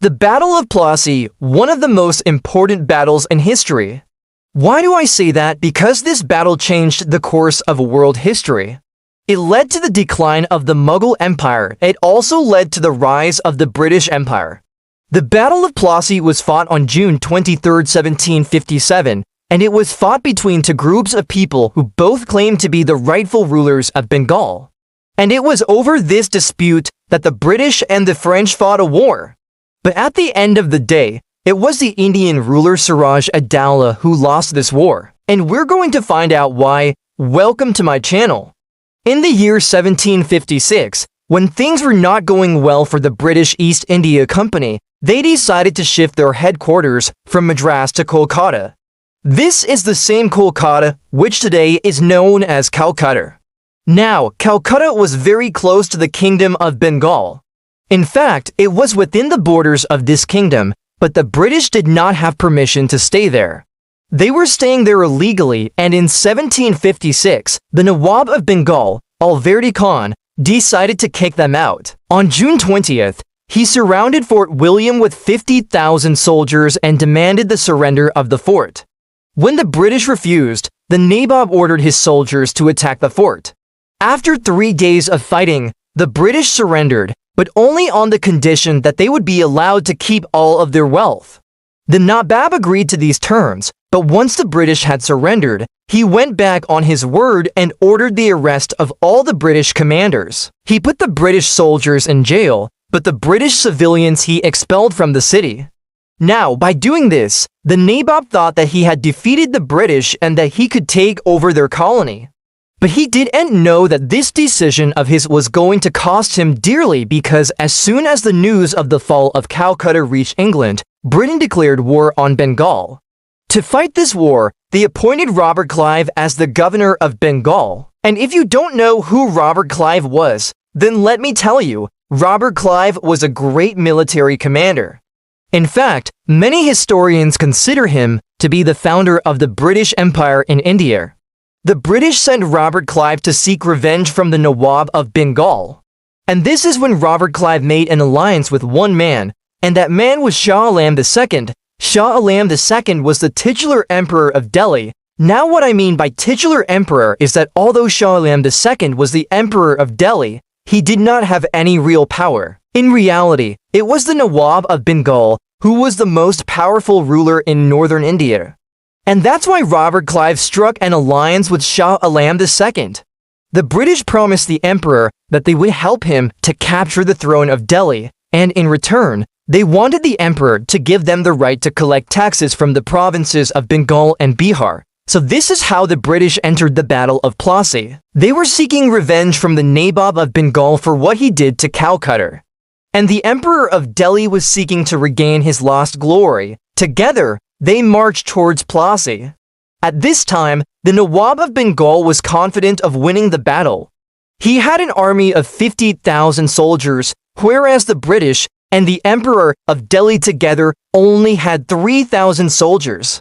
The Battle of Plassey, one of the most important battles in history. Why do I say that? Because this battle changed the course of world history. It led to the decline of the Mughal Empire. It also led to the rise of the British Empire. The Battle of Plassey was fought on June 23, 1757, and it was fought between two groups of people who both claimed to be the rightful rulers of Bengal. And it was over this dispute that the British and the French fought a war. But at the end of the day, it was the Indian ruler Siraj-ud-Daulah who lost this war, and we're going to find out why. Welcome to my channel. In the year 1756, when things were not going well for the British East India Company, they decided to shift their headquarters from Madras to Kolkata. This is the same Kolkata which today is known as Calcutta. Now, Calcutta was very close to the Kingdom of Bengal. In fact, it was within the borders of this kingdom, but the British did not have permission to stay there. They were staying there illegally, and in 1756, the Nawab of Bengal, Alverdi Khan, decided to kick them out. On June 20th, he surrounded Fort William with 50,000 soldiers and demanded the surrender of the fort. When the British refused, the Nawab ordered his soldiers to attack the fort. After 3 days of fighting, the British surrendered, but only on the condition that they would be allowed to keep all of their wealth. The Nawab agreed to these terms, but once the British had surrendered, he went back on his word and ordered the arrest of all the British commanders. He put the British soldiers in jail, but the British civilians he expelled from the city. Now, by doing this, the Nawab thought that he had defeated the British and that he could take over their colony. But he didn't know that this decision of his was going to cost him dearly, because as soon as the news of the fall of Calcutta reached England, Britain declared war on Bengal. To fight this war, they appointed Robert Clive as the governor of Bengal. And if you don't know who Robert Clive was, then let me tell you, Robert Clive was a great military commander. In fact, many historians consider him to be the founder of the British Empire in India. The British sent Robert Clive to seek revenge from the Nawab of Bengal. And this is when Robert Clive made an alliance with one man, and that man was Shah Alam II. Shah Alam II was the titular emperor of Delhi. Now what I mean by titular emperor is that although Shah Alam II was the emperor of Delhi, he did not have any real power. In reality, it was the Nawab of Bengal who was the most powerful ruler in northern India. And that's why Robert Clive struck an alliance with Shah Alam II. The British promised the emperor that they would help him to capture the throne of Delhi, and in return, they wanted the emperor to give them the right to collect taxes from the provinces of Bengal and Bihar. So this is how the British entered the Battle of Plassey. They were seeking revenge from the Nawab of Bengal for what he did to Calcutta. And the emperor of Delhi was seeking to regain his lost glory. Together, they marched towards Plassey. At this time, the Nawab of Bengal was confident of winning the battle. He had an army of 50,000 soldiers, whereas the British and the Emperor of Delhi together only had 3,000 soldiers.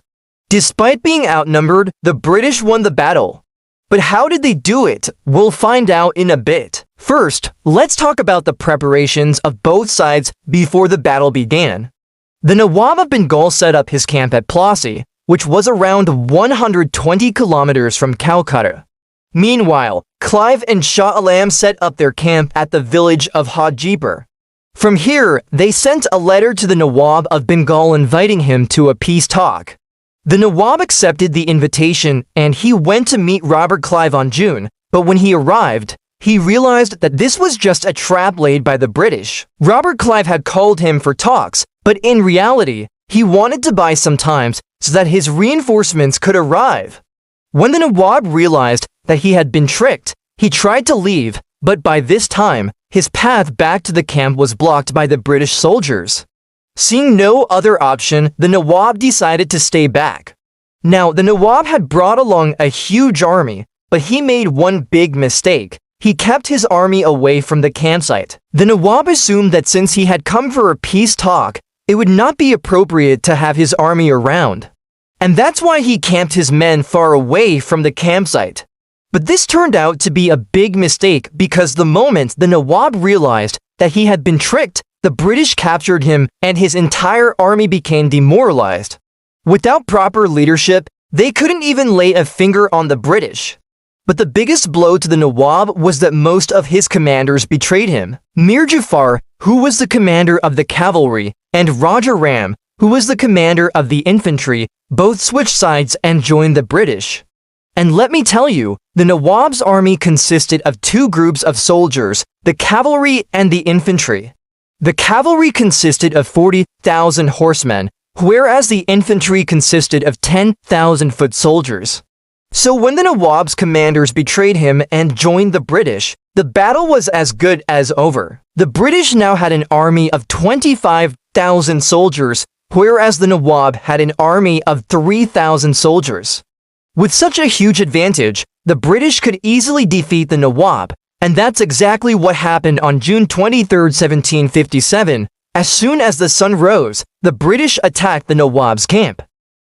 Despite being outnumbered, the British won the battle. But how did they do it? We'll find out in a bit. First, let's talk about the preparations of both sides before the battle began. The Nawab of Bengal set up his camp at Plassey, which was around 120 kilometers from Calcutta. Meanwhile, Clive and Shah Alam set up their camp at the village of Hajipur. From here, they sent a letter to the Nawab of Bengal inviting him to a peace talk. The Nawab accepted the invitation and he went to meet Robert Clive on June, but when he arrived, he realized that this was just a trap laid by the British. Robert Clive had called him for talks, but in reality, he wanted to buy some time so that his reinforcements could arrive. When the Nawab realized that he had been tricked, he tried to leave, but by this time, his path back to the camp was blocked by the British soldiers. Seeing no other option, the Nawab decided to stay back. Now, the Nawab had brought along a huge army, but he made one big mistake. He kept his army away from the campsite. The Nawab assumed that since he had come for a peace talk, it would not be appropriate to have his army around. And that's why he camped his men far away from the campsite. But this turned out to be a big mistake, because the moment the Nawab realized that he had been tricked, The British captured him and his entire army became demoralized. Without proper leadership, they couldn't even lay a finger on the British. But the biggest blow to the Nawab was that most of his commanders betrayed him. Mir Jafar, who was the commander of the cavalry, and Raja Ram, who was the commander of the infantry, both switched sides and joined the British. And let me tell you, the Nawab's army consisted of two groups of soldiers, the cavalry and the infantry. The cavalry consisted of 40,000 horsemen, whereas the infantry consisted of 10,000 foot soldiers. So when the Nawab's commanders betrayed him and joined the British, the battle was as good as over. The British now had an army of 25,000 soldiers, whereas the Nawab had an army of 3,000 soldiers. With such a huge advantage, the British could easily defeat the Nawab, and that's exactly what happened on June 23, 1757. As soon as the sun rose, the British attacked the Nawab's camp.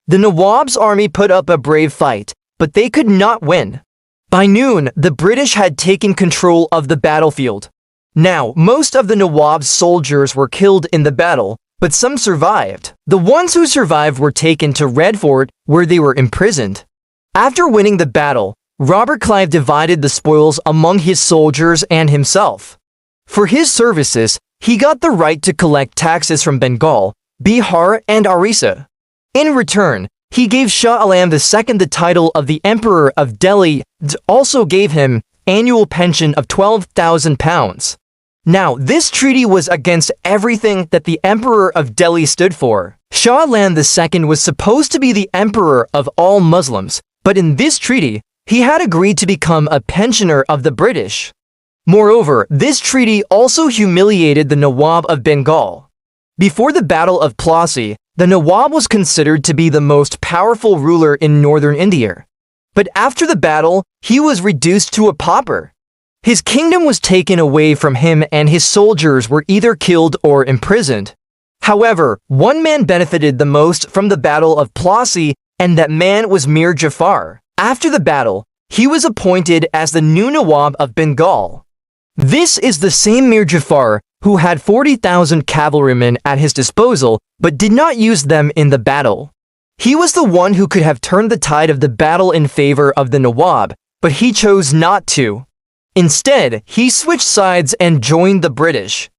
The Nawab's army put up a brave fight, but they could not win. By noon, the British had taken control of the battlefield. Now, most of the Nawab's soldiers were killed in the battle, but some survived. The ones who survived were taken to Red Fort, where they were imprisoned. After winning the battle, Robert Clive divided the spoils among his soldiers and himself. For his services, he got the right to collect taxes from Bengal, Bihar, and Orissa. In return, he gave Shah Alam II the title of the Emperor of Delhi and also gave him annual pension of £12,000. Now, this treaty was against everything that the Emperor of Delhi stood for. Shah Alam II was supposed to be the Emperor of all Muslims, but in this treaty, he had agreed to become a pensioner of the British. Moreover, this treaty also humiliated the Nawab of Bengal. Before the Battle of Plassey, the Nawab was considered to be the most powerful ruler in northern India. But after the battle, he was reduced to a pauper. His kingdom was taken away from him and his soldiers were either killed or imprisoned. However, one man benefited the most from the Battle of Plassey, and that man was Mir Jafar. After the battle, he was appointed as the new Nawab of Bengal. This is the same Mir Jafar who had 40,000 cavalrymen at his disposal but did not use them in the battle. He was the one who could have turned the tide of the battle in favor of the Nawab, but he chose not to. Instead, he switched sides and joined the British.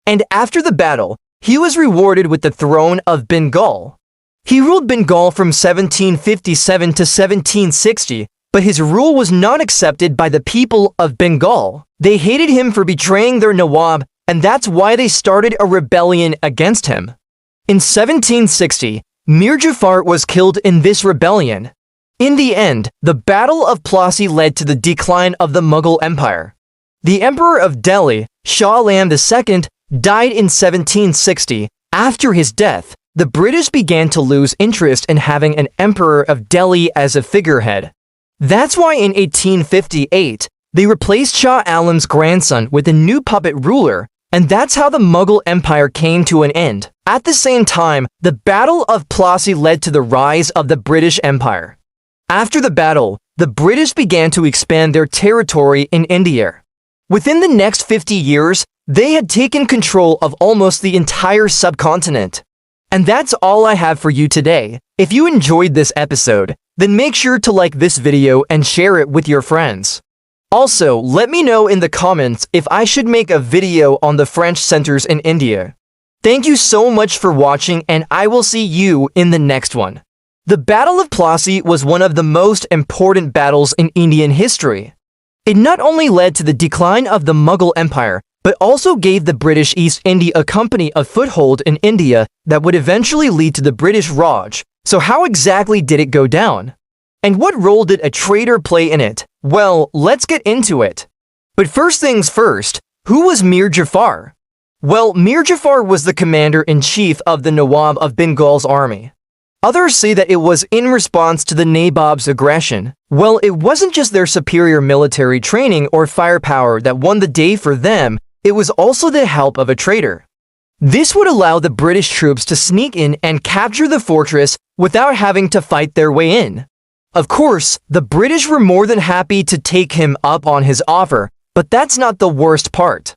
And after the battle, he was rewarded with the throne of Bengal. He ruled Bengal from 1757 to 1760, but his rule was not accepted by the people of Bengal. They hated him for betraying their Nawab, and that's why they started a rebellion against him. In 1760, Mir Jafar was killed in this rebellion. In the end, the Battle of Plassey led to the decline of the Mughal Empire. The Emperor of Delhi, Shah Alam II, died in 1760. After his death, the British began to lose interest in having an Emperor of Delhi as a figurehead. That's why in 1858, they replaced Shah Alam's grandson with a new puppet ruler, and that's how the Mughal Empire came to an end. At the same time, the Battle of Plassey led to the rise of the British Empire. After the battle, the British began to expand their territory in India. Within the next 50 years, they had taken control of almost the entire subcontinent. And that's all I have for you today. If you enjoyed this episode, then make sure to like this video and share it with your friends. Also, let me know in the comments if I should make a video on the French centers in India. Thank you so much for watching, and I will see you in the next one. The Battle of Plassey was one of the most important battles in Indian history. It not only led to the decline of the Mughal Empire, but also gave the British East India Company a foothold in India that would eventually lead to the British Raj. So how exactly did it go down? And what role did a traitor play in it? Well, let's get into it. But first things first, who was Mir Jafar? Well, Mir Jafar was the commander-in-chief of the Nawab of Bengal's army. Others say that it was in response to the Nawab's aggression. Well, it wasn't just their superior military training or firepower that won the day for them, it was also the help of a traitor. This would allow the British troops to sneak in and capture the fortress without having to fight their way in. Of course, the British were more than happy to take him up on his offer, but that's not the worst part.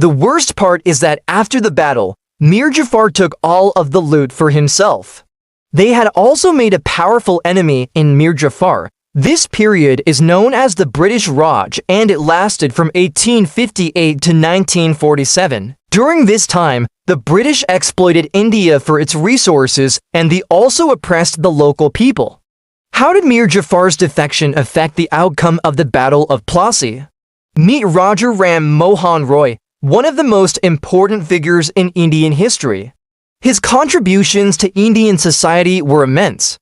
The worst part is that after the battle, Mir Jafar took all of the loot for himself. They had also made a powerful enemy in Mir Jafar. This period is known as the British Raj, and it lasted from 1858 to 1947. During this time, the British exploited India for its resources, and they also oppressed the local people. How did Mir Jafar's defection affect the outcome of the Battle of Plassey? Meet Raja Ram Mohan Roy, one of the most important figures in Indian history. His contributions to Indian society were immense.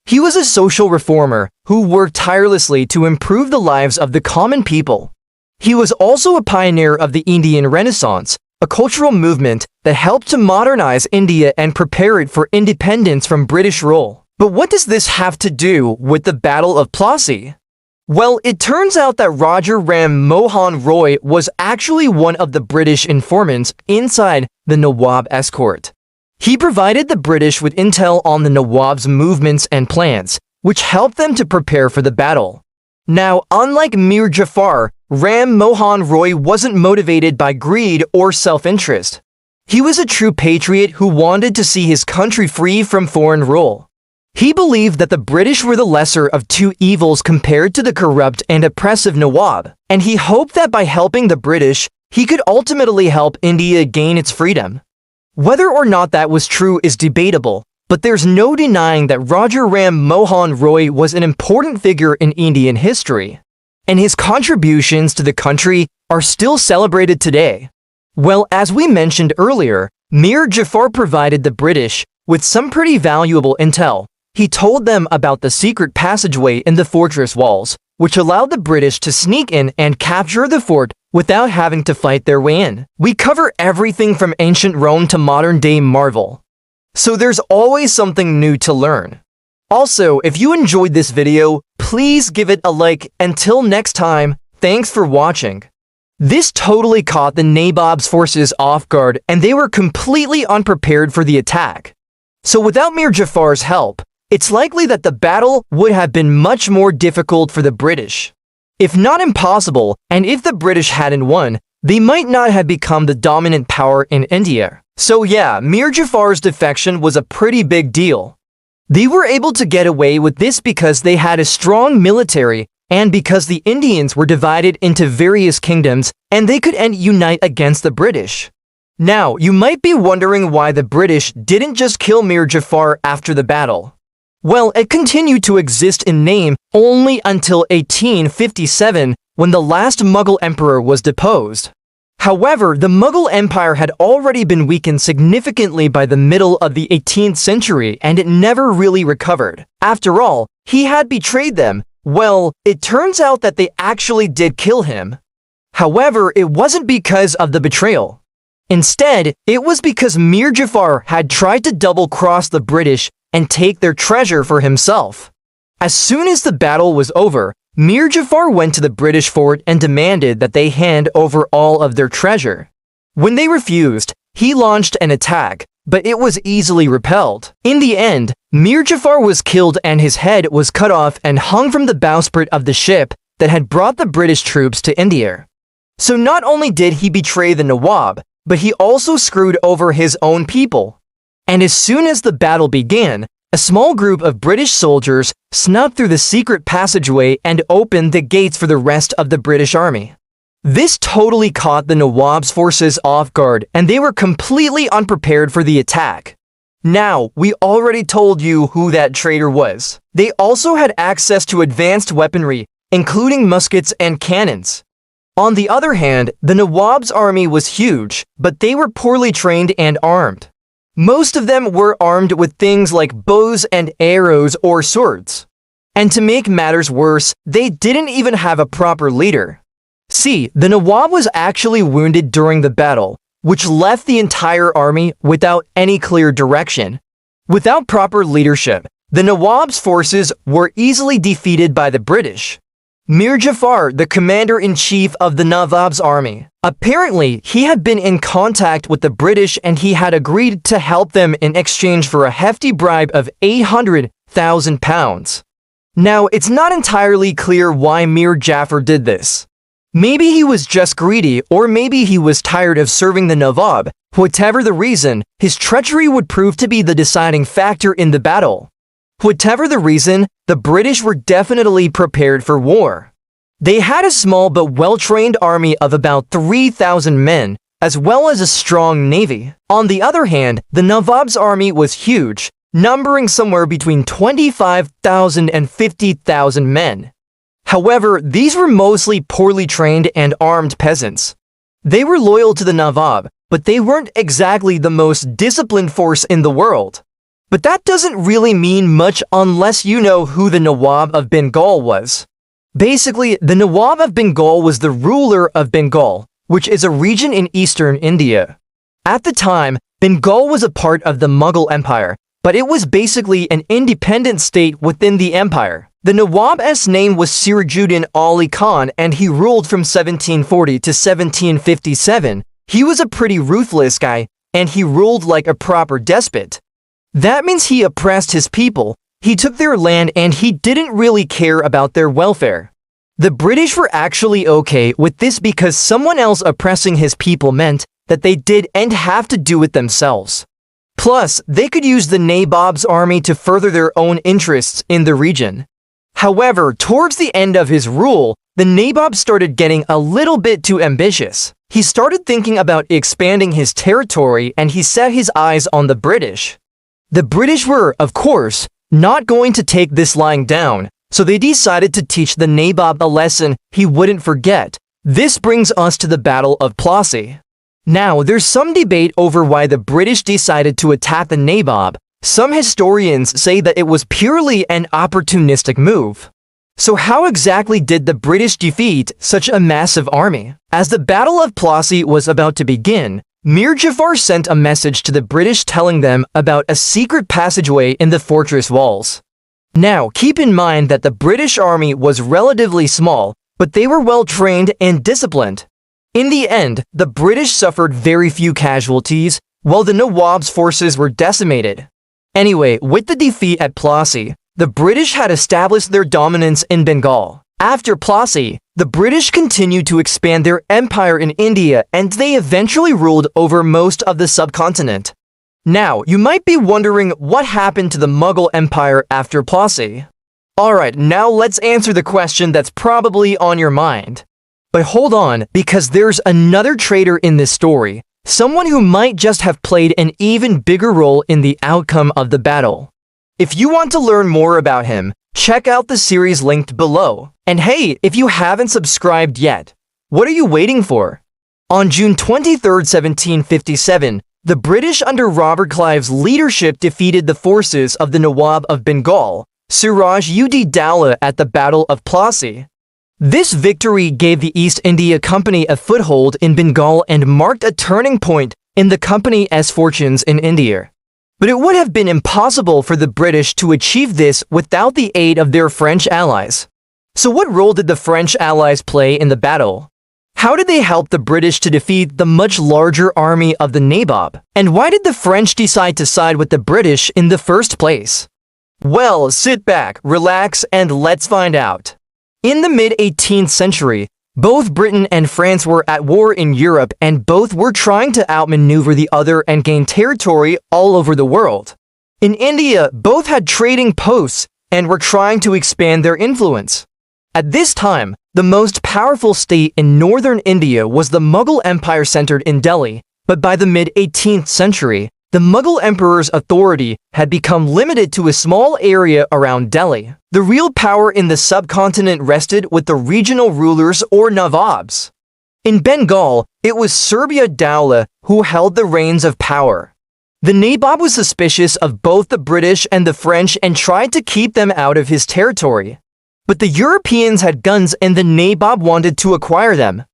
He was a social reformer who worked tirelessly to improve the lives of the common people. He was also a pioneer of the Indian Renaissance, a cultural movement that helped to modernize India and prepare it for independence from British rule. But what does this have to do with the Battle of Plassey? Well, it turns out that Raja Ram Mohan Roy was actually one of the British informants inside the Nawab's court. He provided the British with intel on the Nawab's movements and plans, which helped them to prepare for the battle. Now, unlike Mir Jafar, Ram Mohan Roy wasn't motivated by greed or self-interest. He was a true patriot who wanted to see his country free from foreign rule. He believed that the British were the lesser of two evils compared to the corrupt and oppressive Nawab, and he hoped that by helping the British, he could ultimately help India gain its freedom. Whether or not that was true is debatable, but there's no denying that Raja Ram Mohan Roy was an important figure in Indian history, and his contributions to the country are still celebrated today. Well, as we mentioned earlier, Mir Jafar provided the British with some pretty valuable intel. He told them about the secret passageway in the fortress walls, which allowed the British to sneak in and capture the fort without having to fight their way in. We cover everything from ancient Rome to modern-day Marvel, so there's always something new to learn. Also, if you enjoyed this video, please give it a like. Until next time, thanks for watching. This totally caught the Nawab's forces off guard, and they were completely unprepared for the attack. So without Mir Jafar's help, it's likely that the battle would have been much more difficult for the British, if not impossible, and if the British hadn't won, they might not have become the dominant power in India. So yeah, Mir Jafar's defection was a pretty big deal. They were able to get away with this because they had a strong military and because the Indians were divided into various kingdoms and they could unite against the British. Now, you might be wondering why the British didn't just kill Mir Jafar after the battle. Well, it continued to exist in name only until 1857, when the last Mughal emperor was deposed. However, the Mughal Empire had already been weakened significantly by the middle of the 18th century, and it never really recovered. After all, he had betrayed them. Well, it turns out that they actually did kill him. However, it wasn't because of the betrayal. Instead, it was because Mir Jafar had tried to double-cross the British and take their treasure for himself. As soon as the battle was over, Mir Jafar went to the British fort and demanded that they hand over all of their treasure. When they refused, he launched an attack, but it was easily repelled. In the end, Mir Jafar was killed and his head was cut off and hung from the bowsprit of the ship that had brought the British troops to India. So not only did he betray the Nawab, but he also screwed over his own people. And as soon as the battle began, a small group of British soldiers snuck through the secret passageway and opened the gates for the rest of the British army. This totally caught the Nawab's forces off guard, and they were completely unprepared for the attack. Now, we already told you who that traitor was. They also had access to advanced weaponry, including muskets and cannons. On the other hand, the Nawab's army was huge, but they were poorly trained and armed. Most of them were armed with things like bows and arrows or swords. And to make matters worse, they didn't even have a proper leader. See, the Nawab was actually wounded during the battle, which left the entire army without any clear direction. Without proper leadership, the Nawab's forces were easily defeated by the British. Mir Jafar, the commander-in-chief of the Nawab's army. Apparently, he had been in contact with the British and he had agreed to help them in exchange for a hefty bribe of £800,000. Now, it's not entirely clear why Mir Jafar did this. Maybe he was just greedy, or maybe he was tired of serving the Nawab. Whatever the reason, his treachery would prove to be the deciding factor in the battle. Whatever the reason, the British were definitely prepared for war. They had a small but well-trained army of about 3,000 men, as well as a strong navy. On the other hand, the Nawab's army was huge, numbering somewhere between 25,000 and 50,000 men. However, these were mostly poorly trained and armed peasants. They were loyal to the Nawab, but they weren't exactly the most disciplined force in the world. But that doesn't really mean much unless you know who the Nawab of Bengal was. Basically, the Nawab of Bengal was the ruler of Bengal, which is a region in eastern India. At the time, Bengal was a part of the Mughal Empire, but it was basically an independent state within the empire. The Nawab's name was Siraj-ud-Daulah Khan, and he ruled from 1740 to 1757. He was a pretty ruthless guy, and he ruled like a proper despot. That means he oppressed his people, he took their land, and he didn't really care about their welfare. The British were actually okay with this because someone else oppressing his people meant that they didn't have to do it themselves. Plus, they could use the Nawab's army to further their own interests in the region. However, towards the end of his rule, the Nawab started getting a little bit too ambitious. He started thinking about expanding his territory, and he set his eyes on the British. The British were, of course, not going to take this lying down, so they decided to teach the Nawab a lesson he wouldn't forget. This brings us to the Battle of Plassey. Now, there's some debate over why the British decided to attack the Nawab. Some historians say that it was purely an opportunistic move. So how exactly did the British defeat such a massive army? As the Battle of Plassey was about to begin, Mir Jafar sent a message to the British telling them about a secret passageway in the fortress walls. Now, keep in mind that the British army was relatively small, but they were well trained and disciplined. In the end, the British suffered very few casualties, while the Nawab's forces were decimated. Anyway, with the defeat at Plassey, the British had established their dominance in Bengal. After Plassey, the British continued to expand their empire in India, and they eventually ruled over most of the subcontinent. Now, you might be wondering what happened to the Mughal Empire after Plassey. Alright, now let's answer the question that's probably on your mind. But hold on, because there's another traitor in this story, someone who might just have played an even bigger role in the outcome of the battle. If you want to learn more about him, check out the series linked below. And hey, if you haven't subscribed yet, what are you waiting for? On June 23, 1757, the British under Robert Clive's leadership defeated the forces of the Nawab of Bengal, Siraj-ud-Daulah, at the Battle of Plassey. This victory gave the East India Company a foothold in Bengal and marked a turning point in the company's fortunes in India. But it would have been impossible for the British to achieve this without the aid of their French allies. So what role did the French allies play in the battle? How did they help the British to defeat the much larger army of the Nawab? And why did the French decide to side with the British in the first place? Well, sit back, relax, and let's find out. In the mid-18th century, both Britain and France were at war in Europe, and both were trying to outmaneuver the other and gain territory all over the world. In India, both had trading posts and were trying to expand their influence. At this time, the most powerful state in northern India was the Mughal Empire centered in Delhi, but by the mid-18th century, the Mughal emperor's authority had become limited to a small area around Delhi. The real power in the subcontinent rested with the regional rulers or Nawabs. In Bengal, it was Siraj-ud-Daulah who held the reins of power. The Nawab was suspicious of both the British and the French and tried to keep them out of his territory. But the Europeans had guns and the Nawab wanted to acquire them.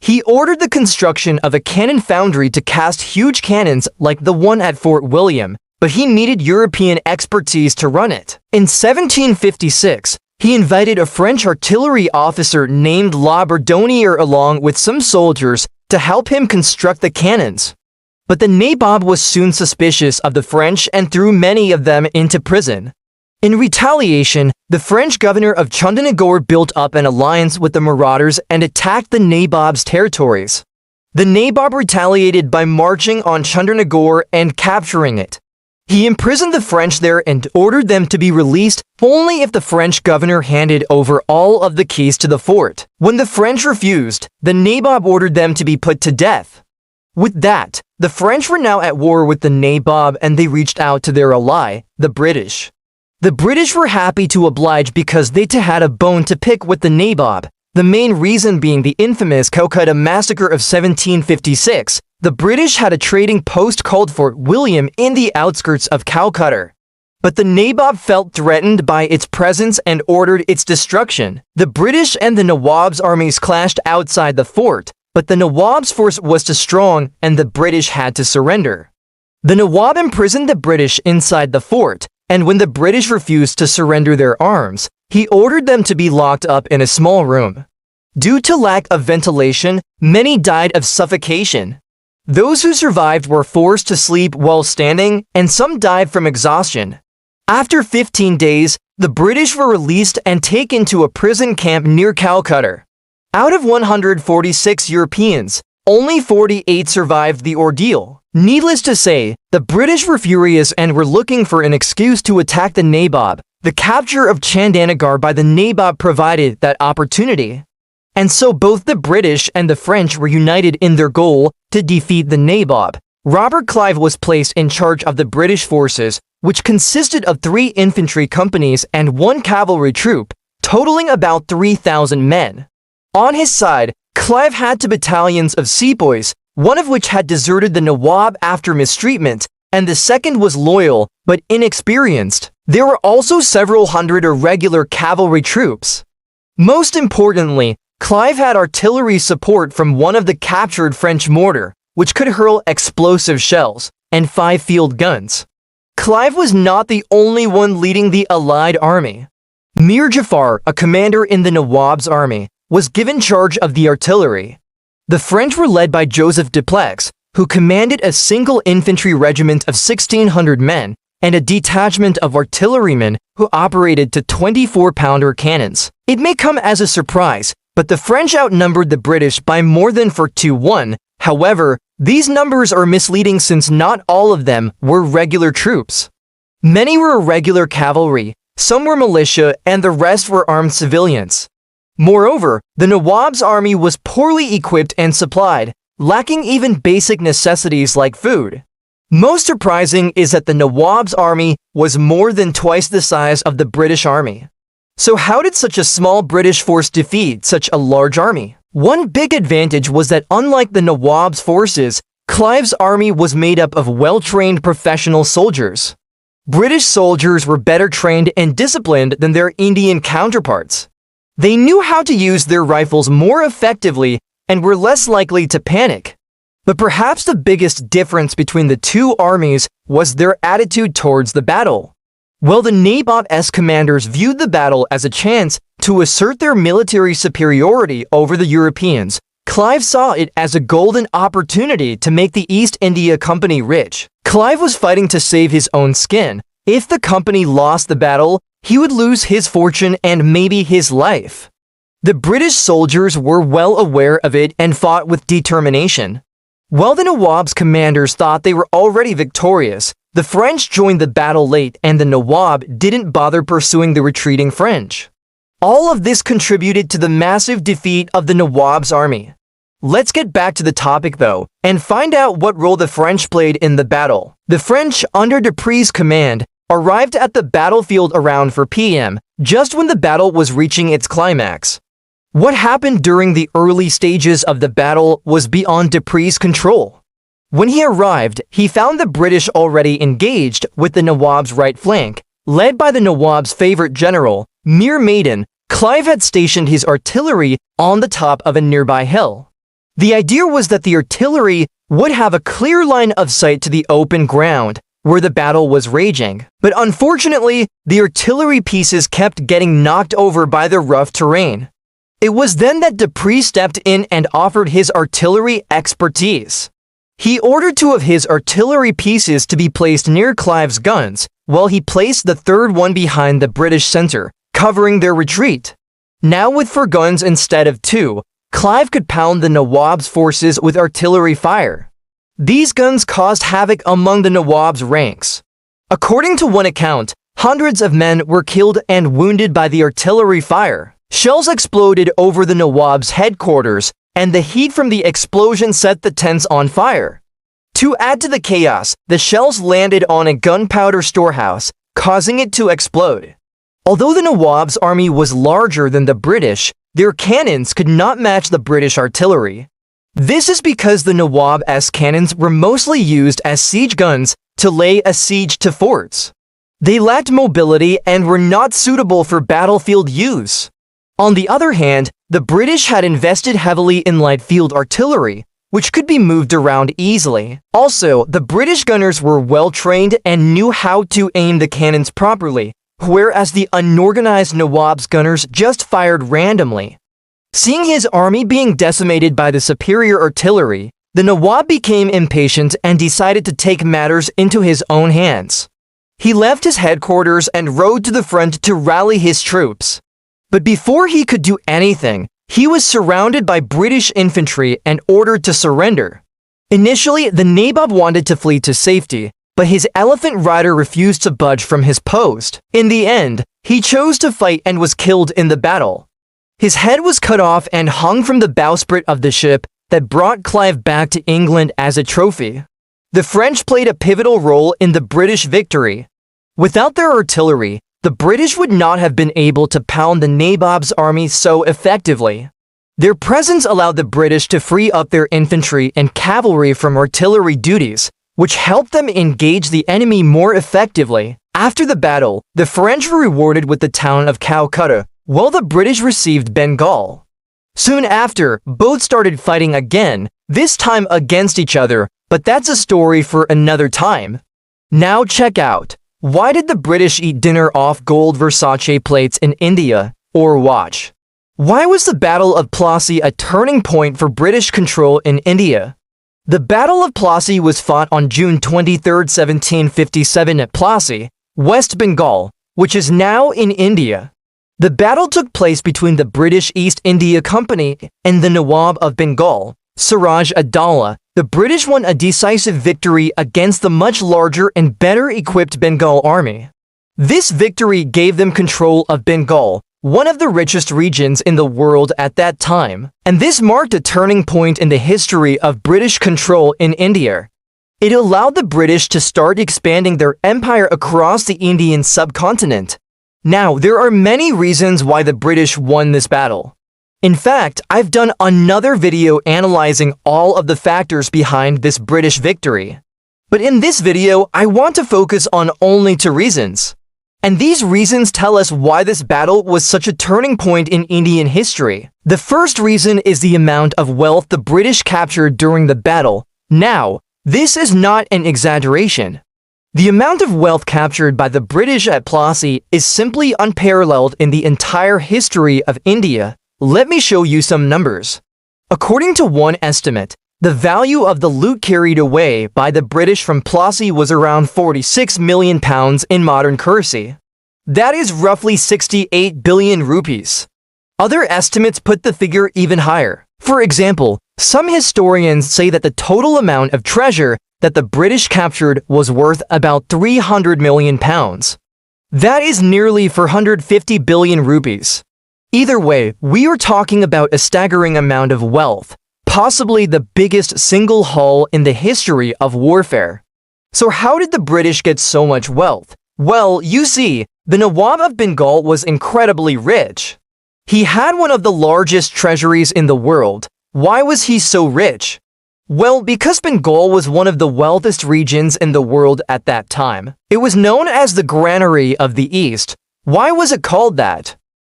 He ordered the construction of a cannon foundry to cast huge cannons like the one at Fort William, but he needed European expertise to run it. In 1756, he invited a French artillery officer named La Bourdonnière along with some soldiers to help him construct the cannons. But the Nawab was soon suspicious of the French and threw many of them into prison. In retaliation, the French governor of Chandanagore built up an alliance with the marauders and attacked the Nawab's territories. The Nawab retaliated by marching on Chandanagore and capturing it. He imprisoned the French there and ordered them to be released only if the French governor handed over all of the keys to the fort. When the French refused, the Nawab ordered them to be put to death. With that, the French were now at war with the Nawab and they reached out to their ally, the British. The British were happy to oblige because they too had a bone to pick with the Nawab, the main reason being the infamous Calcutta Massacre of 1756. The British had a trading post called Fort William in the outskirts of Calcutta. But the Nawab felt threatened by its presence and ordered its destruction. The British and the Nawab's armies clashed outside the fort, but the Nawab's force was too strong and the British had to surrender. The Nawab imprisoned the British inside the fort, and when the British refused to surrender their arms, he ordered them to be locked up in a small room. Due to lack of ventilation, many died of suffocation. Those who survived were forced to sleep while standing, and some died from exhaustion. After 15 days, the British were released and taken to a prison camp near Calcutta. Out of 146 Europeans, only 48 survived the ordeal. Needless to say, the British were furious and were looking for an excuse to attack the Nawab. The capture of Chandanagore by the Nawab provided that opportunity. And so both the British and the French were united in their goal to defeat the Nawab. Robert Clive was placed in charge of the British forces, which consisted of 3 infantry companies and 1 cavalry troop, totaling about 3,000 men. On his side, Clive had 2 battalions of sepoys, one of which had deserted the Nawab after mistreatment, and the second was loyal but inexperienced. There were also several hundred irregular cavalry troops. Most importantly, Clive had artillery support from one of the captured French mortar, which could hurl explosive shells, and 5 field guns. Clive was not the only one leading the Allied army. Mir Jafar, a commander in the Nawab's army, was given charge of the artillery. The French were led by Joseph Dupleix, who commanded a single infantry regiment of 1,600 men and a detachment of artillerymen who operated to 24-pounder cannons. It may come as a surprise, but the French outnumbered the British by more than 4-1. However, these numbers are misleading since not all of them were regular troops. Many were irregular cavalry, some were militia, and the rest were armed civilians. Moreover, the Nawab's army was poorly equipped and supplied, lacking even basic necessities like food. Most surprising is that the Nawab's army was more than twice the size of the British army. So how did such a small British force defeat such a large army? One big advantage was that unlike the Nawab's forces, Clive's army was made up of well-trained professional soldiers. British soldiers were better trained and disciplined than their Indian counterparts. They knew how to use their rifles more effectively and were less likely to panic. But perhaps the biggest difference between the 2 armies was their attitude towards the battle. While the Nawab's commanders viewed the battle as a chance to assert their military superiority over the Europeans, Clive saw it as a golden opportunity to make the East India Company rich. Clive was fighting to save his own skin. If the company lost the battle, he would lose his fortune and maybe his life. The British soldiers were well aware of it and fought with determination. While the Nawab's commanders thought they were already victorious, the French joined the battle late and the Nawab didn't bother pursuing the retreating French. All of this contributed to the massive defeat of the Nawab's army. Let's get back to the topic though, and find out what role the French played in the battle. The French, under Dupleix's command, arrived at the battlefield around 4 p.m., just when the battle was reaching its climax. What happened during the early stages of the battle was beyond Dupleix's control. When he arrived, he found the British already engaged with the Nawab's right flank. Led by the Nawab's favorite general, Mir Jafar, Clive had stationed his artillery on the top of a nearby hill. The idea was that the artillery would have a clear line of sight to the open ground where the battle was raging. But unfortunately, the artillery pieces kept getting knocked over by the rough terrain. It was then that Dupleix stepped in and offered his artillery expertise. He ordered 2 of his artillery pieces to be placed near Clive's guns, while he placed the third one behind the British center, covering their retreat. Now with 4 guns instead of 2, Clive could pound the Nawab's forces with artillery fire. These guns caused havoc among the Nawab's ranks. According to one account, hundreds of men were killed and wounded by the artillery fire. Shells exploded over the Nawab's headquarters, and the heat from the explosion set the tents on fire. To add to the chaos, the shells landed on a gunpowder storehouse, causing it to explode. Although the Nawab's army was larger than the British, their cannons could not match the British artillery. This is because the Nawab's cannons were mostly used as siege guns to lay a siege to forts. They lacked mobility and were not suitable for battlefield use. On the other hand, the British had invested heavily in light field artillery, which could be moved around easily. Also, the British gunners were well-trained and knew how to aim the cannons properly, whereas the unorganized Nawab's gunners just fired randomly. Seeing his army being decimated by the superior artillery, the Nawab became impatient and decided to take matters into his own hands. He left his headquarters and rode to the front to rally his troops. But before he could do anything, he was surrounded by British infantry and ordered to surrender. Initially, the Nawab wanted to flee to safety, but his elephant rider refused to budge from his post. In the end, he chose to fight and was killed in the battle. His head was cut off and hung from the bowsprit of the ship that brought Clive back to England as a trophy. The French played a pivotal role in the British victory. Without their artillery, the British would not have been able to pound the Nawab's army so effectively. Their presence allowed the British to free up their infantry and cavalry from artillery duties, which helped them engage the enemy more effectively. After the battle, the French were rewarded with the town of Calcutta, while the British received Bengal. Soon after, both started fighting again, this time against each other, but that's a story for another time. Now check out, why did the British eat dinner off gold Versace plates in India? Or watch, why was the Battle of Plassey a turning point for British control in India? The Battle of Plassey was fought on June 23, 1757 at Plassey, West Bengal, which is now in India. The battle took place between the British East India Company and the Nawab of Bengal, Siraj-ud-Daulah. The British won a decisive victory against the much larger and better equipped Bengal army. This victory gave them control of Bengal, one of the richest regions in the world at that time, and this marked a turning point in the history of British control in India. It allowed the British to start expanding their empire across the Indian subcontinent. Now, there are many reasons why the British won this battle. In fact, I've done another video analyzing all of the factors behind this British victory. But in this video, I want to focus on only 2 reasons. And these reasons tell us why this battle was such a turning point in Indian history. The first reason is the amount of wealth the British captured during the battle. Now, this is not an exaggeration. The amount of wealth captured by the British at Plassey is simply unparalleled in the entire history of India. Let me show you some numbers. According to one estimate, the value of the loot carried away by the British from Plassey was around £46 million in modern currency. That is roughly 68 billion rupees. Other estimates put the figure even higher. For example, some historians say that the total amount of treasure that the British captured was worth about £300 million. That is nearly 450 billion rupees. Either way, we are talking about a staggering amount of wealth, possibly the biggest single haul in the history of warfare. So how did the British get so much wealth? Well, you see, the Nawab of Bengal was incredibly rich. He had one of the largest treasuries in the world. Why was he so rich? Well, because Bengal was one of the wealthiest regions in the world at that time. It was known as the Granary of the East. Why was it called that?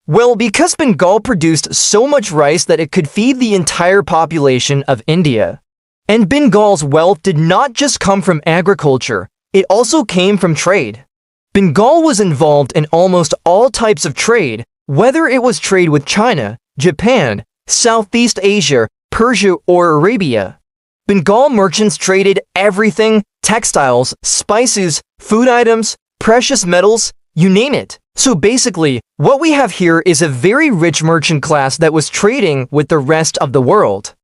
Well, because Bengal produced so much rice that it could feed the entire population of India. And Bengal's wealth did not just come from agriculture, it also came from trade. Bengal was involved in almost all types of trade, whether it was trade with China, Japan, Southeast Asia, Persia, or Arabia. Bengal merchants traded everything: textiles, spices, food items, precious metals, you name it. So basically, what we have here is a very rich merchant class that was trading with the rest of the world.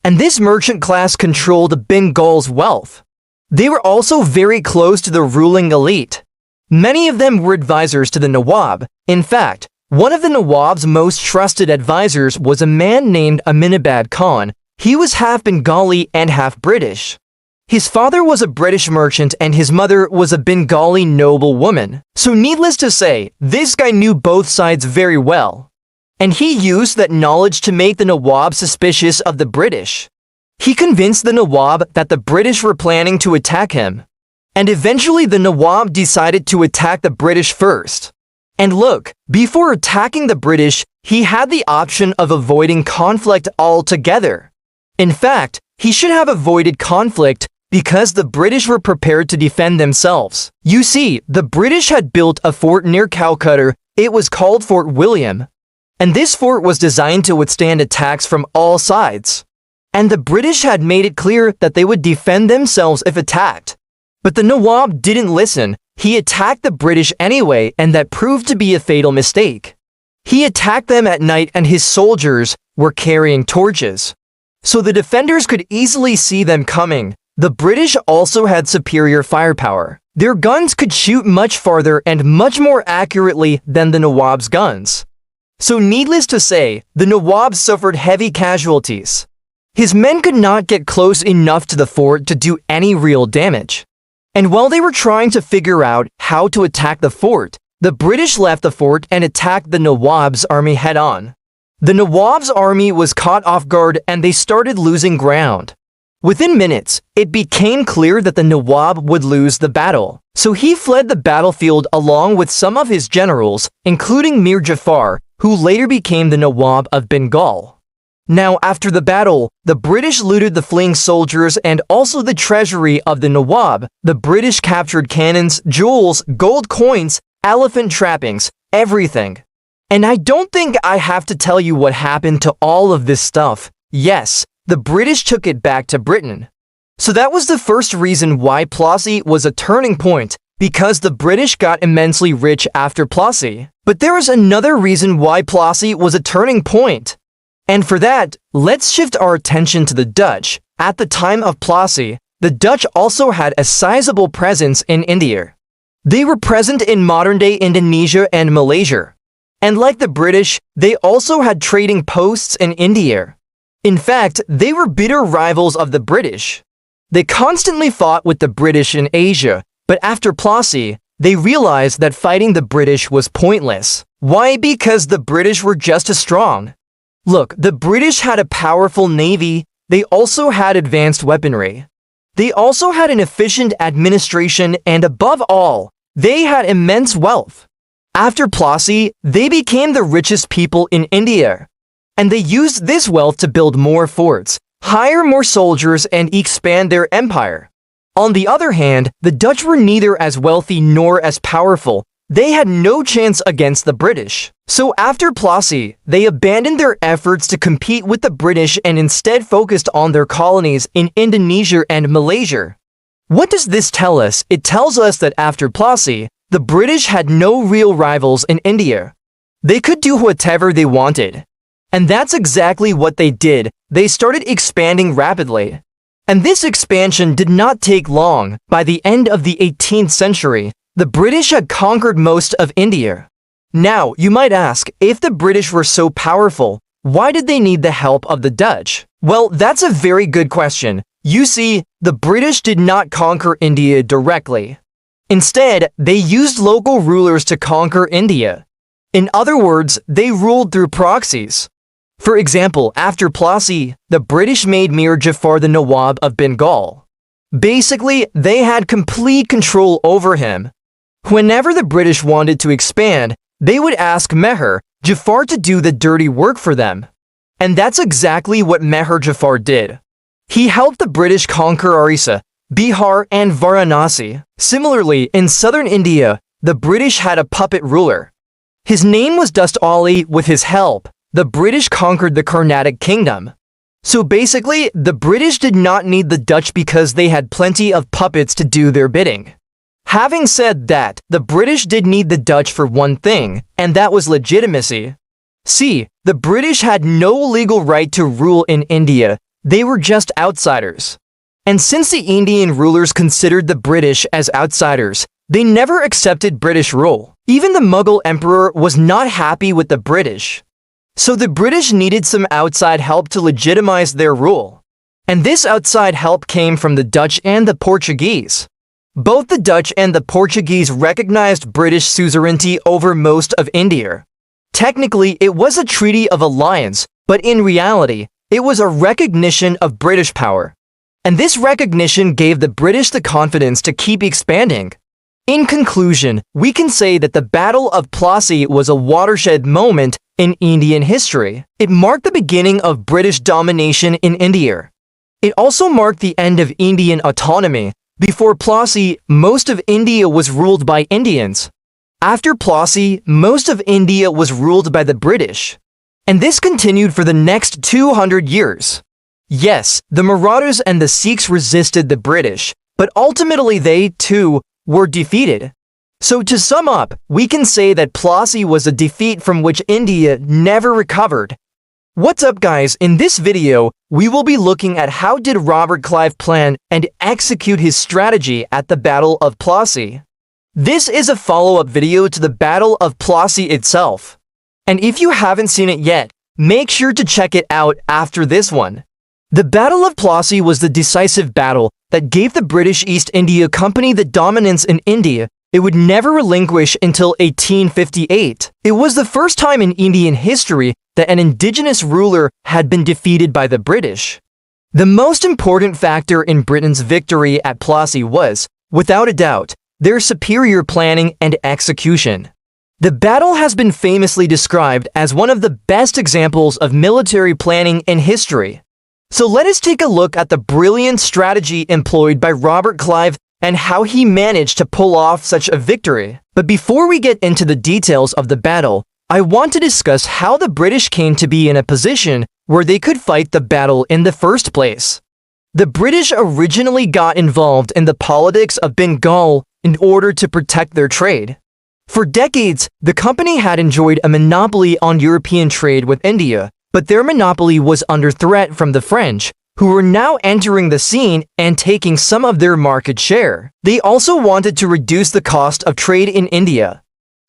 And this merchant class controlled Bengal's wealth. They were also very close to the ruling elite. Many of them were advisors to the Nawab. In fact, one of the Nawab's most trusted advisors was a man named Aminabad Khan. He was half Bengali and half British. His father was a British merchant and his mother was a Bengali noblewoman. So needless to say, this guy knew both sides very well. And he used that knowledge to make the Nawab suspicious of the British. He convinced the Nawab that the British were planning to attack him. And eventually the Nawab decided to attack the British first. And look, before attacking the British, he had the option of avoiding conflict altogether. In fact, he should have avoided conflict because the British were prepared to defend themselves. You see, the British had built a fort near Calcutta. It was called Fort William. And this fort was designed to withstand attacks from all sides. And the British had made it clear that they would defend themselves if attacked. But the Nawab didn't listen. He attacked the British anyway, and that proved to be a fatal mistake. He attacked them at night and his soldiers were carrying torches. So the defenders could easily see them coming. The British also had superior firepower. Their guns could shoot much farther and much more accurately than the Nawab's guns. So needless to say, the Nawab suffered heavy casualties. His men could not get close enough to the fort to do any real damage. And while they were trying to figure out how to attack the fort, the British left the fort and attacked the Nawab's army head-on. The Nawab's army was caught off guard and they started losing ground. Within minutes, it became clear that the Nawab would lose the battle. So he fled the battlefield along with some of his generals, including Mir Jafar, who later became the Nawab of Bengal. Now, after the battle, the British looted the fleeing soldiers and also the treasury of the Nawab. The British captured cannons, jewels, gold coins, elephant trappings, everything. And I don't think I have to tell you what happened to all of this stuff. Yes, the British took it back to Britain. So that was the first reason why Plassey was a turning point, because the British got immensely rich after Plassey. But there is another reason why Plassey was a turning point. And for that, let's shift our attention to the Dutch. At the time of Plassey, the Dutch also had a sizable presence in India. They were present in modern-day Indonesia and Malaysia. And like the British, they also had trading posts in India. In fact, they were bitter rivals of the British. They constantly fought with the British in Asia, but after Plassey, they realized that fighting the British was pointless. Why? Because the British were just as strong. Look, the British had a powerful navy. They also had advanced weaponry. They also had an efficient administration, and above all, they had immense wealth. After Plassey, they became the richest people in India. And they used this wealth to build more forts, hire more soldiers, and expand their empire. On the other hand, the Dutch were neither as wealthy nor as powerful. They had no chance against the British. So after Plassey, they abandoned their efforts to compete with the British and instead focused on their colonies in Indonesia and Malaysia. What does this tell us? It tells us that after Plassey, the British had no real rivals in India. They could do whatever they wanted. And that's exactly what they did. They started expanding rapidly. And this expansion did not take long. By the end of the 18th century, the British had conquered most of India. Now, you might ask, if the British were so powerful, why did they need the help of the Dutch? Well, that's a very good question. You see, the British did not conquer India directly. Instead, they used local rulers to conquer India. In other words, they ruled through proxies. For example, after Plassey, the British made Mir Jafar the Nawab of Bengal. Basically, they had complete control over him. Whenever the British wanted to expand, they would ask Mir Jafar to do the dirty work for them. And that's exactly what Mir Jafar did. He helped the British conquer Orissa, Bihar, and Varanasi. Similarly, in southern India, the British had a puppet ruler. His name was Dust Ali. With his help, the British conquered the Carnatic kingdom. So basically, the British did not need the Dutch because they had plenty of puppets to do their bidding. Having said that, the British did need the Dutch for one thing, and that was legitimacy. See, the British had no legal right to rule in India, they were just outsiders. And since the Indian rulers considered the British as outsiders, they never accepted British rule. Even the Mughal emperor was not happy with the British. So the British needed some outside help to legitimize their rule. And this outside help came from the Dutch and the Portuguese. Both the Dutch and the Portuguese recognized British suzerainty over most of India. Technically, it was a treaty of alliance, but in reality, it was a recognition of British power. And this recognition gave the British the confidence to keep expanding. In conclusion, we can say that the Battle of Plassey was a watershed moment in Indian history. It marked the beginning of British domination in India. It also marked the end of Indian autonomy. Before Plassey, most of India was ruled by Indians. After Plassey, most of India was ruled by the British. And this continued for the next 200 years. Yes, the Marathas and the Sikhs resisted the British, but ultimately they, too, were defeated. So to sum up, we can say that Plassey was a defeat from which India never recovered. What's up guys, in this video, we will be looking at how did Robert Clive plan and execute his strategy at the Battle of Plassey. This is a follow-up video to the Battle of Plassey itself. And if you haven't seen it yet, make sure to check it out after this one. The Battle of Plassey was the decisive battle that gave the British East India Company the dominance in India it would never relinquish until 1858. It was the first time in Indian history that an indigenous ruler had been defeated by the British. The most important factor in Britain's victory at Plassey was, without a doubt, their superior planning and execution. The battle has been famously described as one of the best examples of military planning in history. So let us take a look at the brilliant strategy employed by Robert Clive and how he managed to pull off such a victory. But before we get into the details of the battle, I want to discuss how the British came to be in a position where they could fight the battle in the first place. The British originally got involved in the politics of Bengal in order to protect their trade. For decades, the company had enjoyed a monopoly on European trade with India, but their monopoly was under threat from the French, who were now entering the scene and taking some of their market share. They also wanted to reduce the cost of trade in India.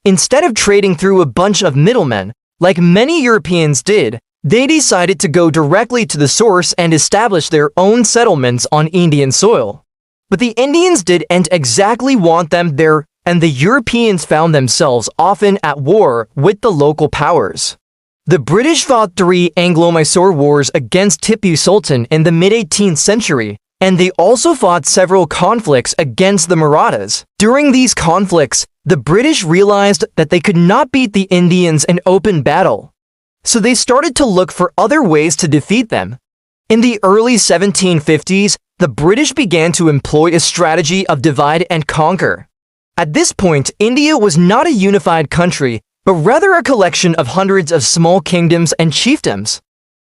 Instead of trading through a bunch of middlemen, like many Europeans did, they decided to go directly to the source and establish their own settlements on Indian soil. But the Indians didn't exactly want them there, and the Europeans found themselves often at war with the local powers. The British fought 3 Anglo-Mysore wars against Tipu Sultan in the mid-18th century, and they also fought several conflicts against the Marathas. During these conflicts, the British realized that they could not beat the Indians in open battle. So they started to look for other ways to defeat them. In the early 1750s, the British began to employ a strategy of divide and conquer. At this point, India was not a unified country, but rather a collection of hundreds of small kingdoms and chiefdoms.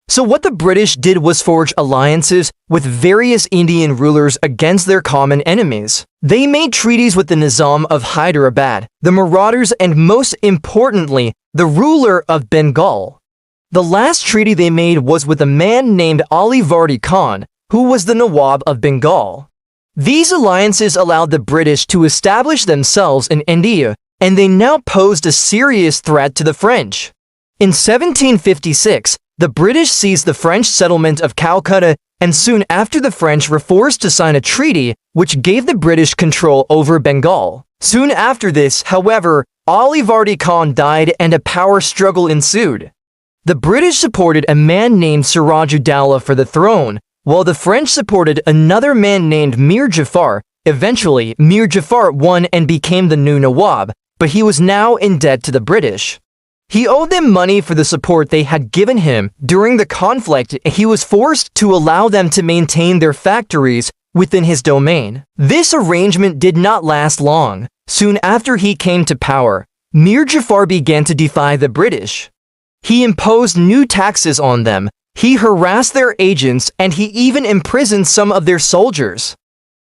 So what the British did was forge alliances with various Indian rulers against their common enemies. They made treaties with the Nizam of Hyderabad, the Marathas, and most importantly, the ruler of Bengal. The last treaty they made was with a man named Ali Vardi Khan, who was the Nawab of Bengal. These alliances allowed the British to establish themselves in India, and they now posed a serious threat to the French. In 1756, the British seized the French settlement of Calcutta, and soon after the French were forced to sign a treaty which gave the British control over Bengal. Soon after this, however, Ali Vardi Khan died and a power struggle ensued. The British supported a man named Siraj-ud-Daulah for the throne, while the French supported another man named Mir Jafar. Eventually, Mir Jafar won and became the new Nawab, but he was now in debt to the British. He owed them money for the support they had given him during the conflict, and he was forced to allow them to maintain their factories within his domain. This arrangement did not last long. Soon after he came to power, Mir Jafar began to defy the British. He imposed new taxes on them, he harassed their agents, and he even imprisoned some of their soldiers.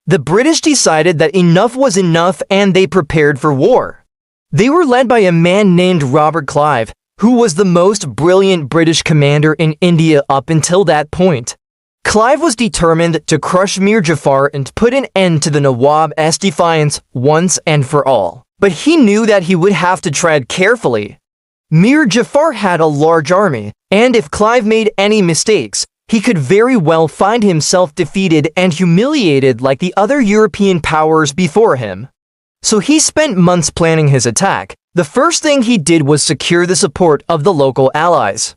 The British decided that enough was enough and they prepared for war. They were led by a man named Robert Clive, who was the most brilliant British commander in India up until that point. Clive was determined to crush Mir Jafar and put an end to the Nawab's defiance once and for all. But he knew that he would have to tread carefully. Mir Jafar had a large army, and if Clive made any mistakes, he could very well find himself defeated and humiliated like the other European powers before him. So he spent months planning his attack. The first thing he did was secure the support of the local allies.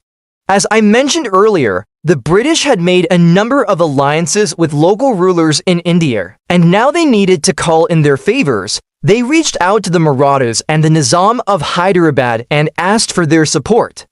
As I mentioned earlier, the British had made a number of alliances with local rulers in India, and now they needed to call in their favors. They reached out to the Marathas and the Nizam of Hyderabad and asked for their support.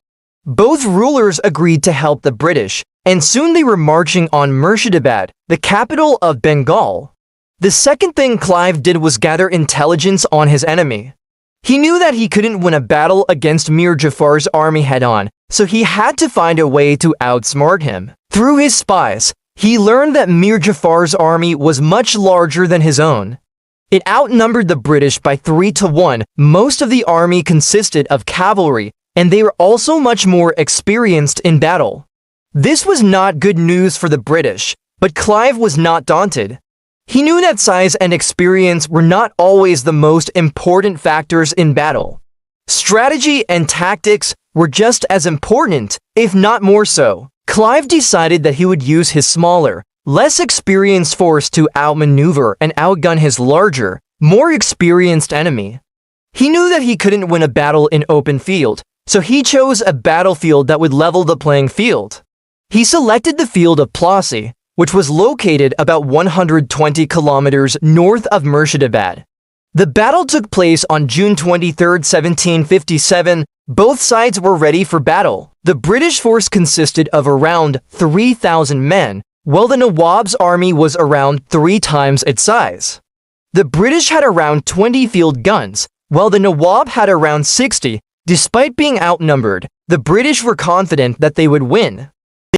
Both rulers agreed to help the British, and soon they were marching on Murshidabad, the capital of Bengal. The second thing Clive did was gather intelligence on his enemy. He knew that he couldn't win a battle against Mir Jafar's army head-on, so he had to find a way to outsmart him. Through his spies, he learned that Mir Jafar's army was much larger than his own. It outnumbered the British by 3-1. Most of the army consisted of cavalry, and they were also much more experienced in battle. This was not good news for the British, but Clive was not daunted. He knew that size and experience were not always the most important factors in battle. Strategy and tactics were just as important, if not more so. Clive decided that he would use his smaller, less experienced force to outmaneuver and outgun his larger, more experienced enemy. He knew that he couldn't win a battle in open field, so he chose a battlefield that would level the playing field. He selected the field of Plassey, which was located about 120 kilometers north of Murshidabad. The battle took place on June 23, 1757. Both sides were ready for battle. The British force consisted of around 3,000 men, while the Nawab's army was around 3 times its size. The British had around 20 field guns, while the Nawab had around 60. Despite being outnumbered, the British were confident that they would win.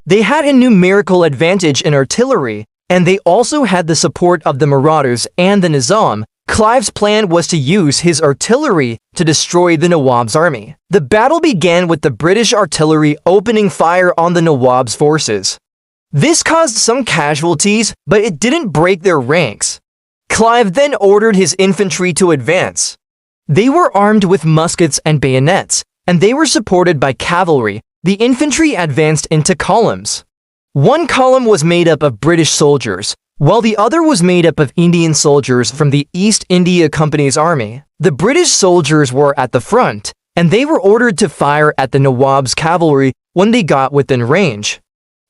They had a numerical advantage in artillery, and they also had the support of the Marathas and the Nizam. Clive's plan was to use his artillery to destroy the Nawab's army. The battle began with the British artillery opening fire on the Nawab's forces. This caused some casualties, but it didn't break their ranks. Clive then ordered his infantry to advance. They were armed with muskets and bayonets, and they were supported by cavalry. The infantry advanced into columns. One column was made up of British soldiers, while the other was made up of Indian soldiers from the East India Company's army. The British soldiers were at the front, and they were ordered to fire at the Nawab's cavalry when they got within range.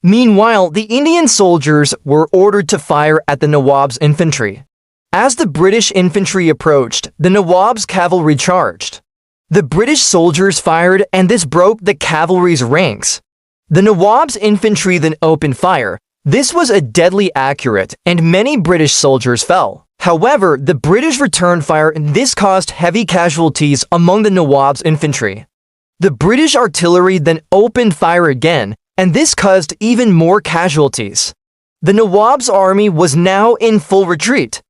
Meanwhile, the Indian soldiers were ordered to fire at the Nawab's infantry. As the British infantry approached, the Nawab's cavalry charged. The British soldiers fired, and this broke the cavalry's ranks. The Nawab's infantry then opened fire. This was a deadly accurate, and many British soldiers fell. However, the British returned fire, and this caused heavy casualties among the Nawab's infantry. The British artillery then opened fire again, and this caused even more casualties. The Nawab's army was now in full retreat.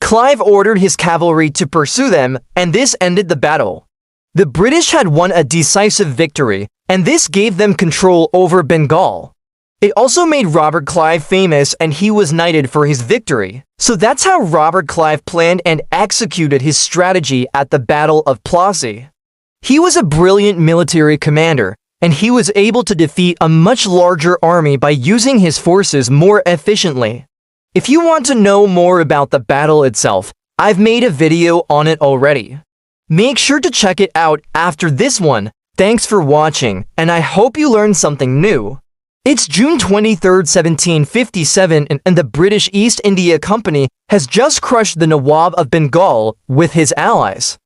Clive ordered his cavalry to pursue them, and this ended the battle. The British had won a decisive victory, and this gave them control over Bengal. It also made Robert Clive famous, and he was knighted for his victory. So that's how Robert Clive planned and executed his strategy at the Battle of Plassey. He was a brilliant military commander, and he was able to defeat a much larger army by using his forces more efficiently. If you want to know more about the battle itself, I've made a video on it already. Make sure to check it out after this one. Thanks for watching, and I hope you learned something new. It's June 23, 1757, and the British East India Company has just crushed the Nawab of Bengal with his allies.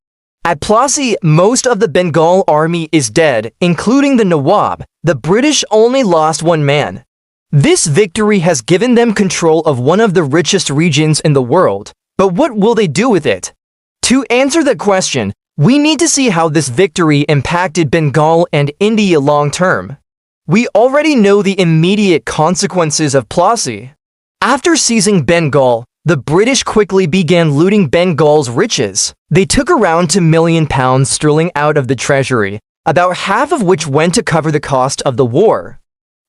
At Plassey, most of the Bengal army is dead, including the Nawab. The British only lost one man. This victory has given them control of one of the richest regions in the world. But what will they do with it? To answer that question, we need to see how this victory impacted Bengal and India long term. We already know the immediate consequences of Plassey. After seizing Bengal, the British quickly began looting Bengal's riches. They took around £2 million sterling out of the treasury, about half of which went to cover the cost of the war.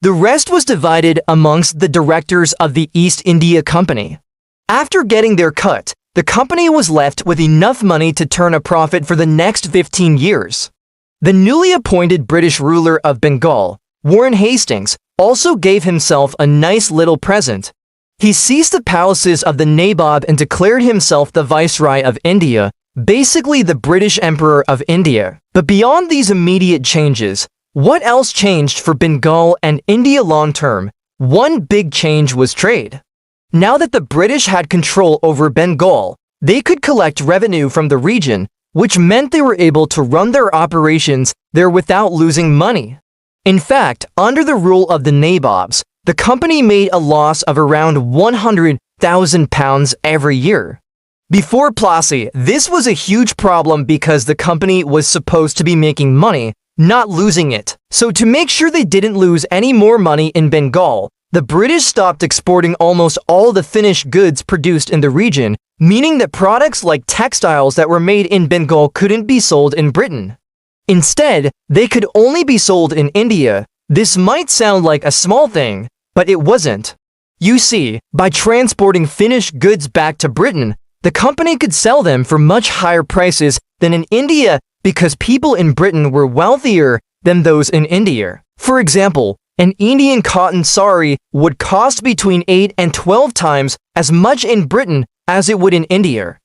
The rest was divided amongst the directors of the East India Company. After getting their cut, the company was left with enough money to turn a profit for the next 15 years. The newly appointed British ruler of Bengal, Warren Hastings, also gave himself a nice little present. He seized the palaces of the Nawab and declared himself the Viceroy of India, basically the British Emperor of India. But beyond these immediate changes, what else changed for Bengal and India long term? One big change was trade. Now that the British had control over Bengal, they could collect revenue from the region, which meant they were able to run their operations there without losing money. In fact, under the rule of the Nawabs, the company made a loss of around £100,000 every year. Before Plassey, this was a huge problem because the company was supposed to be making money, not losing it. So to make sure they didn't lose any more money in Bengal, the British stopped exporting almost all the finished goods produced in the region, meaning that products like textiles that were made in Bengal couldn't be sold in Britain. Instead, they could only be sold in India. This might sound like a small thing, but it wasn't. You see, by transporting finished goods back to Britain, the company could sell them for much higher prices than in India because people in Britain were wealthier than those in India. For example, an Indian cotton sari would cost between 8 and 12 times as much in Britain as it would in India.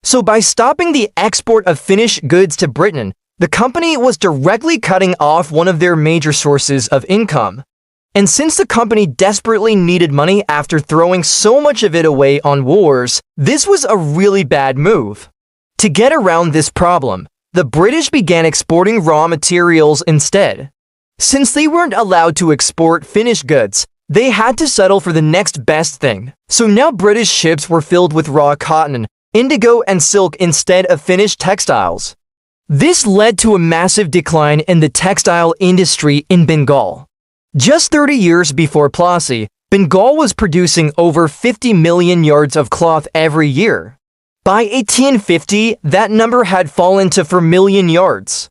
So by stopping the export of finished goods to Britain, the company was directly cutting off one of their major sources of income. And since the company desperately needed money after throwing so much of it away on wars, this was a really bad move. To get around this problem, the British began exporting raw materials instead. Since they weren't allowed to export finished goods, they had to settle for the next best thing. So now British ships were filled with raw cotton, indigo, and silk instead of finished textiles. This led to a massive decline in the textile industry in Bengal. Just 30 years before Plassey, Bengal was producing over 50 million yards of cloth every year. By 1850, that number had fallen to 4 million yards.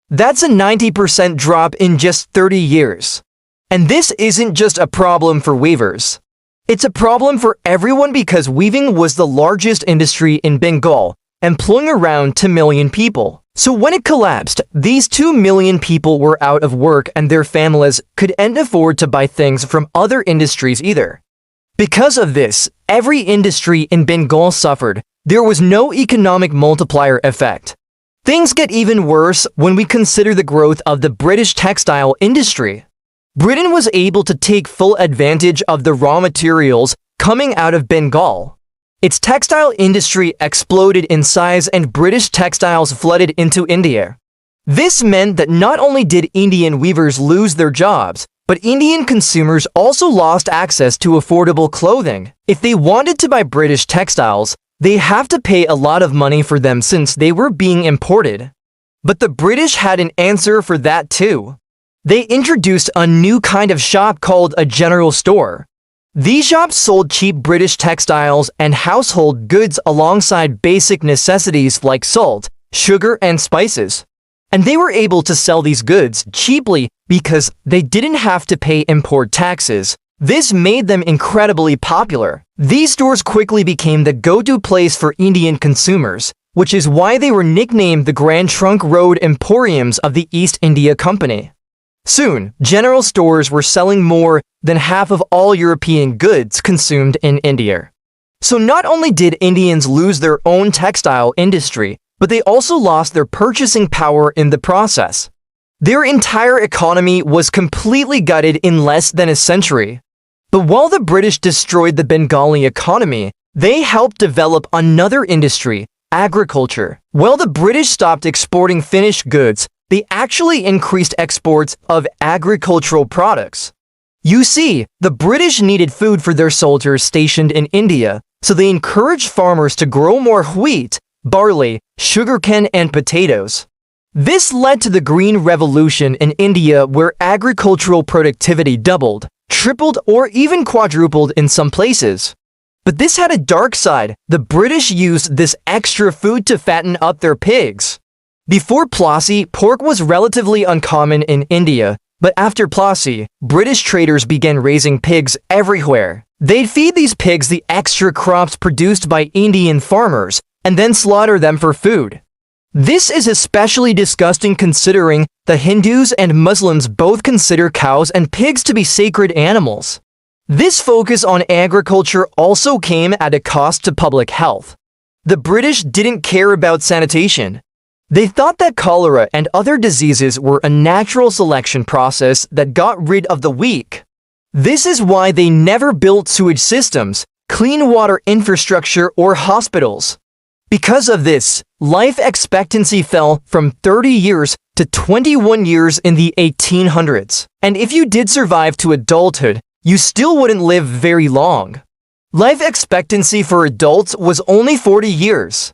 That's a 90% drop in just 30 years. And this isn't just a problem for weavers. It's a problem for everyone because weaving was the largest industry in Bengal, employing around 2 million people. So when it collapsed, these 2 million people were out of work and their families couldn't afford to buy things from other industries either. Because of this, every industry in Bengal suffered. There was no economic multiplier effect. Things get even worse when we consider the growth of the British textile industry. Britain was able to take full advantage of the raw materials coming out of Bengal. Its textile industry exploded in size and British textiles flooded into India. This meant that not only did Indian weavers lose their jobs, but Indian consumers also lost access to affordable clothing. If they wanted to buy British textiles, they have to pay a lot of money for them since they were being imported. But the British had an answer for that too. They introduced a new kind of shop called a general store. These shops sold cheap British textiles and household goods alongside basic necessities like salt, sugar, and spices. And they were able to sell these goods cheaply because they didn't have to pay import taxes. This made them incredibly popular. These stores quickly became the go-to place for Indian consumers, which is why they were nicknamed the Grand Trunk Road Emporiums of the East India Company. Soon, general stores were selling more than half of all European goods consumed in India. So not only did Indians lose their own textile industry, but they also lost their purchasing power in the process. Their entire economy was completely gutted in less than a century. But while the British destroyed the Bengali economy, they helped develop another industry, agriculture. While the British stopped exporting finished goods, they actually increased exports of agricultural products. You see, the British needed food for their soldiers stationed in India, so they encouraged farmers to grow more wheat, barley, sugarcane, and potatoes. This led to the Green Revolution in India, where agricultural productivity doubled, tripled, or even quadrupled in some places. But this had a dark side. The British used this extra food to fatten up their pigs. Before Plassey, pork was relatively uncommon in India, but after Plassey, British traders began raising pigs everywhere. They'd feed these pigs the extra crops produced by Indian farmers, and then slaughter them for food. This is especially disgusting considering the Hindus and Muslims both consider cows and pigs to be sacred animals. This focus on agriculture also came at a cost to public health. The British didn't care about sanitation. They thought that cholera and other diseases were a natural selection process that got rid of the weak. This is why they never built sewage systems, clean water infrastructure, or hospitals. Because of this, life expectancy fell from 30 years to 21 years in the 1800s. And if you did survive to adulthood, you still wouldn't live very long. Life expectancy for adults was only 40 years.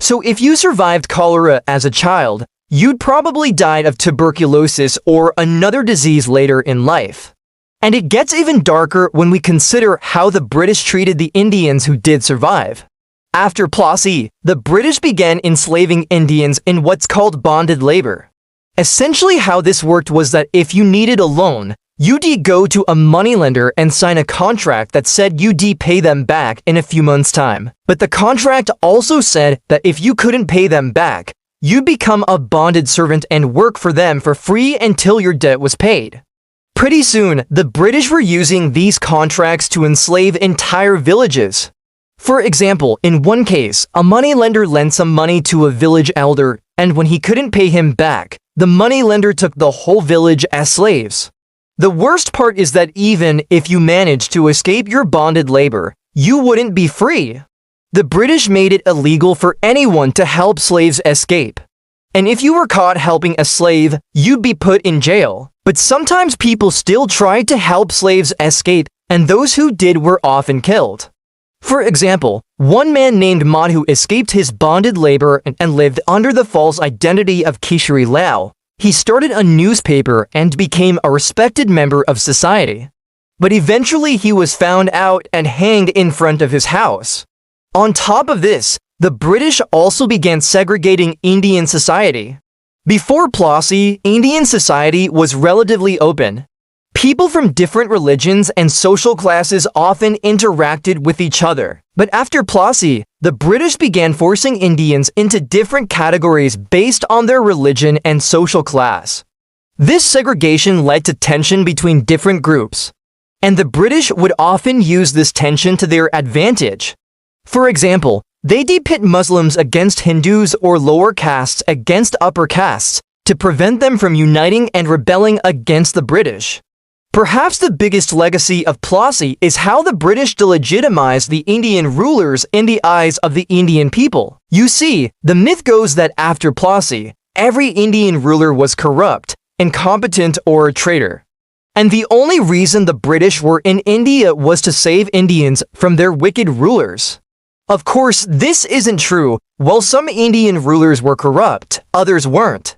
So if you survived cholera as a child, you'd probably died of tuberculosis or another disease later in life. And it gets even darker when we consider how the British treated the Indians who did survive. After Plassey, the British began enslaving Indians in what's called bonded labor. Essentially how this worked was that if you needed a loan, you'd go to a moneylender and sign a contract that said you'd pay them back in a few months' time. But the contract also said that if you couldn't pay them back, you'd become a bonded servant and work for them for free until your debt was paid. Pretty soon, the British were using these contracts to enslave entire villages. For example, in one case, a moneylender lent some money to a village elder, and when he couldn't pay him back, the moneylender took the whole village as slaves. The worst part is that even if you managed to escape your bonded labor, you wouldn't be free. The British made it illegal for anyone to help slaves escape. And if you were caught helping a slave, you'd be put in jail. But sometimes people still tried to help slaves escape, and those who did were often killed. For example, one man named Madhu escaped his bonded labor and lived under the false identity of Kishori Lal. He started a newspaper and became a respected member of society. But eventually he was found out and hanged in front of his house. On top of this, the British also began segregating Indian society. Before Plassey, Indian society was relatively open. People from different religions and social classes often interacted with each other. But after Plassey, the British began forcing Indians into different categories based on their religion and social class. This segregation led to tension between different groups, and the British would often use this tension to their advantage. For example, they pit Muslims against Hindus or lower castes against upper castes to prevent them from uniting and rebelling against the British. Perhaps the biggest legacy of Plassey is how the British delegitimized the Indian rulers in the eyes of the Indian people. You see, the myth goes that after Plassey, every Indian ruler was corrupt, incompetent, or a traitor. And the only reason the British were in India was to save Indians from their wicked rulers. Of course, this isn't true. While some Indian rulers were corrupt, others weren't.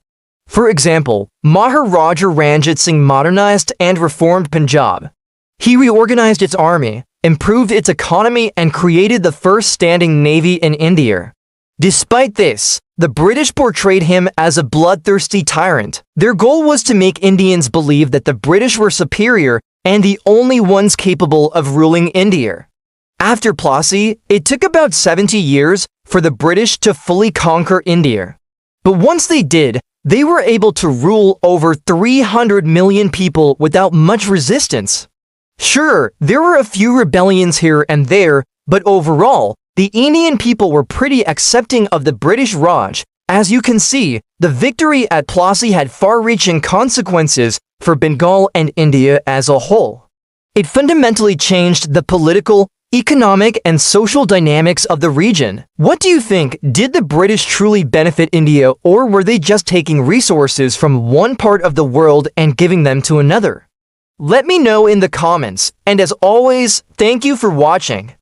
For example, Maharaja Ranjit Singh modernized and reformed Punjab. He reorganized its army, improved its economy, and created the first standing navy in India. Despite this, the British portrayed him as a bloodthirsty tyrant. Their goal was to make Indians believe that the British were superior and the only ones capable of ruling India. After Plassey, it took about 70 years for the British to fully conquer India. But once they did, they were able to rule over 300 million people without much resistance. Sure, there were a few rebellions here and there, but overall, the Indian people were pretty accepting of the British Raj. As you can see, the victory at Plassey had far-reaching consequences for Bengal and India as a whole. It fundamentally changed the political, economic, and social dynamics of the region. What do you think? Did the British truly benefit India, or were they just taking resources from one part of the world and giving them to another? Let me know in the comments, and as always, thank you for watching.